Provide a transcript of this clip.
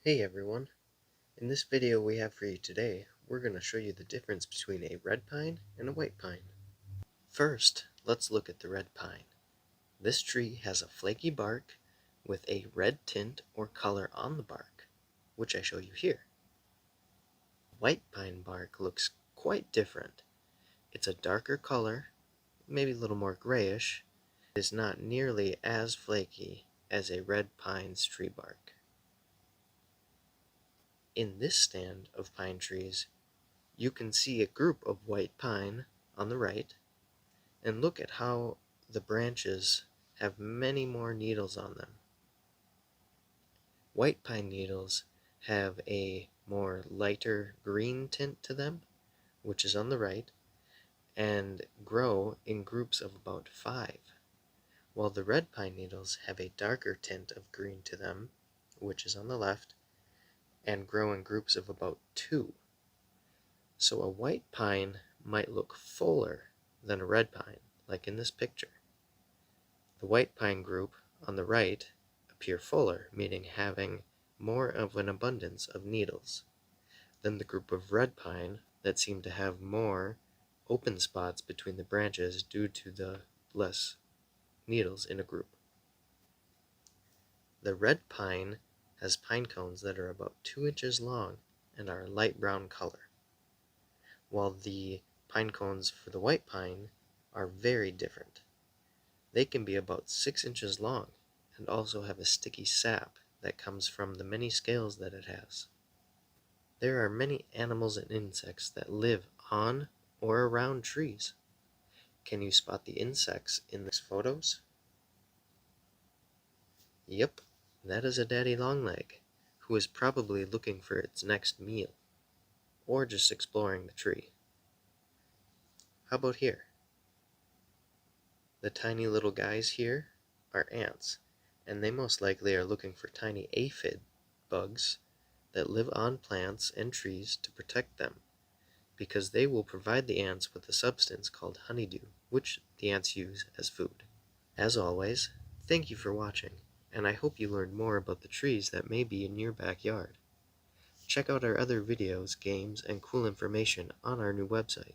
Hey everyone, in this video we have for you today, we're going to show you the difference between a red pine and a white pine. First, let's look at the red pine. This tree has a flaky bark with a red tint or color on the bark, which I show you here. White pine bark looks quite different. It's a darker color, maybe a little more grayish. It is not nearly as flaky as a red pine's tree bark. In this stand of pine trees, you can see a group of white pine on the right, and look at how the branches have many more needles on them. White pine needles have a more lighter green tint to them, which is on the right, and grow in groups of about 5, while the red pine needles have a darker tint of green to them, which is on the left, and grow in groups of about 2. So a white pine might look fuller than a red pine, like in this picture. The white pine group on the right appear fuller, meaning having more of an abundance of needles, than the group of red pine that seem to have more open spots between the branches due to the less needles in a group. The red pine has pine cones that are about 2 inches long and are a light brown color, while the pine cones for the white pine are very different. They can be about 6 inches long and also have a sticky sap that comes from the many scales that it has. There are many animals and insects that live on or around trees. Can you spot the insects in these photos? Yep, that is a daddy longleg, who is probably looking for its next meal, or just exploring the tree. How about here? The tiny little guys here are ants, and they most likely are looking for tiny aphid bugs that live on plants and trees to protect them, because they will provide the ants with a substance called honeydew, which the ants use as food. As always, thank you for watching, and I hope you learned more about the trees that may be in your backyard. Check out our other videos, games, and cool information on our new website.